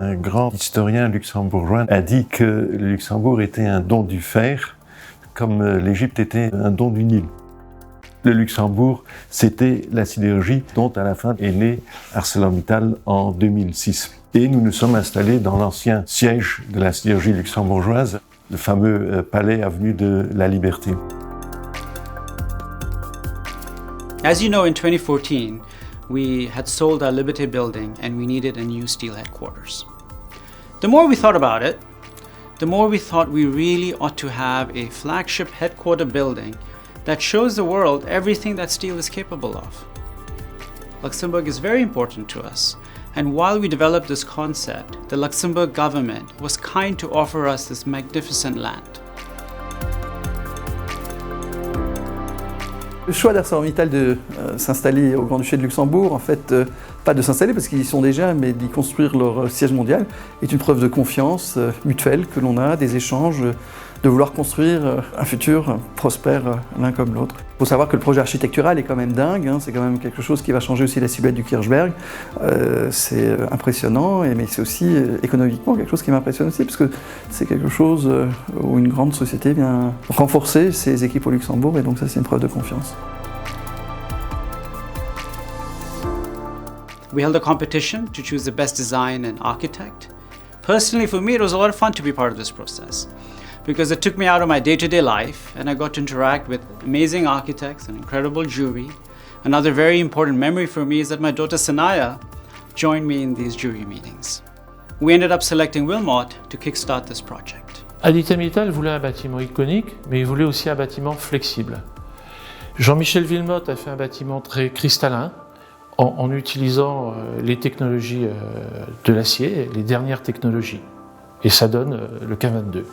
un grand historien luxembourgeois a dit que le Luxembourg était un don du fer, comme l'Égypte était un don du Nil. Le Luxembourg, c'était la sidérurgie dont à la fin est né ArcelorMittal en 2006. Et nous nous sommes installés dans l'ancien siège de la sidérurgie luxembourgeoise, le fameux palais avenue de la Liberté. As you know, in 2014, we had sold our Liberté building and we needed a new steel headquarters. The more we thought about it, the more we thought we really ought to have a flagship headquarter building that shows the world everything that steel is capable of. Luxembourg is very important to us, and while we developed this concept, the Luxembourg government was kind to offer us this magnificent land. Le choix d'ArcelorMittal de s'installer au Grand-Duché de Luxembourg, en fait, pas de s'installer parce qu'ils y sont déjà, mais d'y construire leur siège mondial, est une preuve de confiance mutuelle que l'on a, des échanges, de vouloir construire un futur prospère l'un comme l'autre. Il faut savoir que le projet architectural est quand même dingue, c'est quand même quelque chose qui va changer aussi la silhouette du Kirchberg. C'est impressionnant, mais c'est aussi économiquement quelque chose qui m'impressionne aussi, parce que c'est quelque chose où une grande société vient renforcer ses équipes au Luxembourg, et donc ça c'est une preuve de confiance. We held a competition to choose the best design and architect. Personally, for me, it was a lot of fun to be part of this process, because it took me out of my day-to-day life and I got to interact with amazing architects and incredible jury. Another very important memory for me is that my daughter Sanaya joined me in these jury meetings. We ended up selecting Wilmot to kickstart this project. ArcelorMittal voulait un bâtiment iconique, mais il voulait aussi un bâtiment flexible. Jean-Michel Wilmot a fait un bâtiment très cristallin, en utilisant les technologies de l'acier, les dernières technologies. Et ça donne le K22.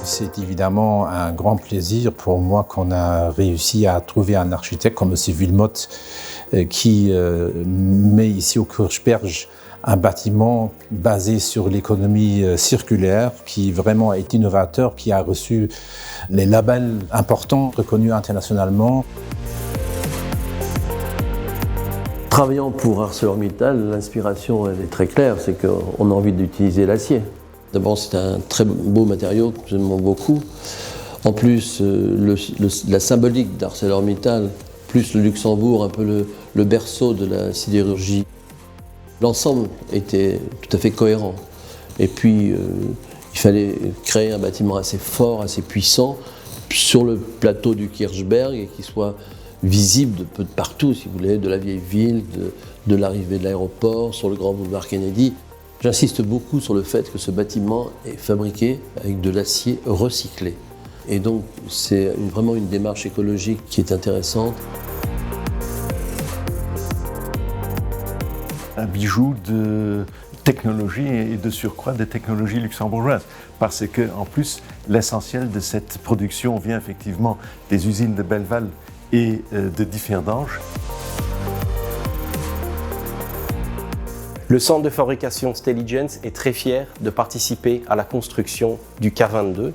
C'est évidemment un grand plaisir pour moi qu'on a réussi à trouver un architecte comme M. Wilmot qui met ici au Kirchberg un bâtiment basé sur l'économie circulaire qui vraiment est innovateur, qui a reçu les labels importants reconnus internationalement. Travaillant pour ArcelorMittal, l'inspiration elle est très claire, c'est qu'on a envie d'utiliser l'acier. D'abord c'est un très beau matériau que j'aime beaucoup. En plus la symbolique d'ArcelorMittal, plus le Luxembourg, un peu le berceau de la sidérurgie. L'ensemble était tout à fait cohérent. Et puis il fallait créer un bâtiment assez fort, assez puissant sur le plateau du Kirchberg et qui soit visible de peu de partout, si vous voulez, de la vieille ville, de l'arrivée de l'aéroport, sur le grand boulevard Kennedy. J'insiste beaucoup sur le fait que ce bâtiment est fabriqué avec de l'acier recyclé. Et donc c'est vraiment une démarche écologique qui est intéressante. Un bijou de technologie et de surcroît des technologies luxembourgeoises. Parce que, en plus, l'essentiel de cette production vient effectivement des usines de Belleval et de Differdange. Le centre de fabrication Stelligence est très fier de participer à la construction du K22.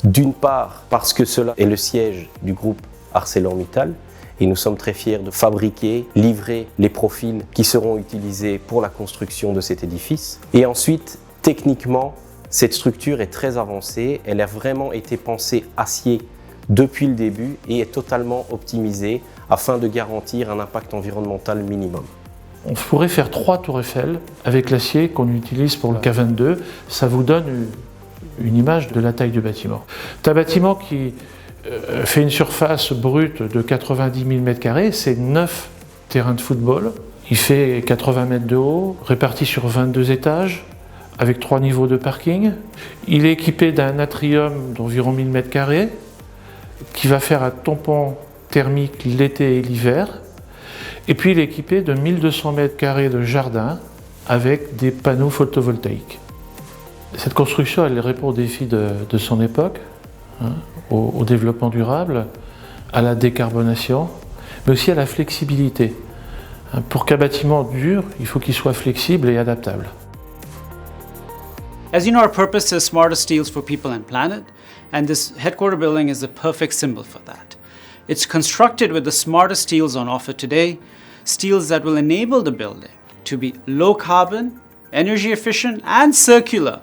D'une part parce que cela est le siège du groupe ArcelorMittal, et nous sommes très fiers de fabriquer, livrer les profils qui seront utilisés pour la construction de cet édifice. Et ensuite, techniquement, cette structure est très avancée. Elle a vraiment été pensée acier depuis le début et est totalement optimisée afin de garantir un impact environnemental minimum. On pourrait faire 3 tours Eiffel avec l'acier qu'on utilise pour le K22. Ça vous donne une image de la taille du bâtiment. C'est un bâtiment qui fait une surface brute de 90 000 m², c'est 9 terrains de football. Il fait 80 mètres de haut, réparti sur 22 étages, avec 3 niveaux de parking. Il est équipé d'un atrium d'environ 1000 m², qui va faire un tampon thermique l'été et l'hiver. Et puis il est équipé de 1200 m² de jardin, avec des panneaux photovoltaïques. Cette construction, elle répond aux défis de son époque, au développement durable, à la décarbonation, mais aussi à la flexibilité. Pour qu'un bâtiment dure, il faut qu'il soit flexible et adaptable. As you know, our purpose is smarter steels for people and planet, and this headquarter building is the perfect symbol for that. It's constructed with the smartest steels on offer today, steels that will enable the building to be low carbon, energy efficient, and circular,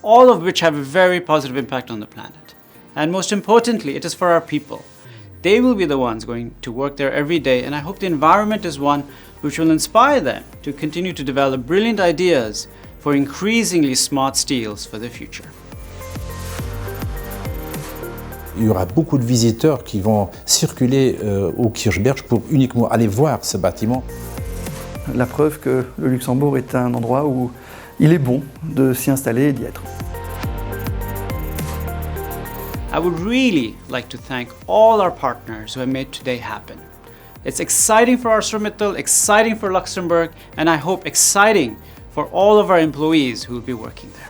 all of which have a very positive impact on the planet. And most importantly, it is for our people. They will be the ones going to work there every day, and I hope the environment is one which will inspire them to continue to develop brilliant ideas for increasingly smart steels for the future. Il y aura beaucoup de visiteurs qui vont circuler au Kirchberg pour uniquement aller voir ce bâtiment. La preuve que le Luxembourg est un endroit où il est bon de s'y installer et d'y être. I would really like to thank all our partners who have made today happen. It's exciting for ArcelorMittal, exciting for Luxembourg, and I hope exciting for all of our employees who will be working there.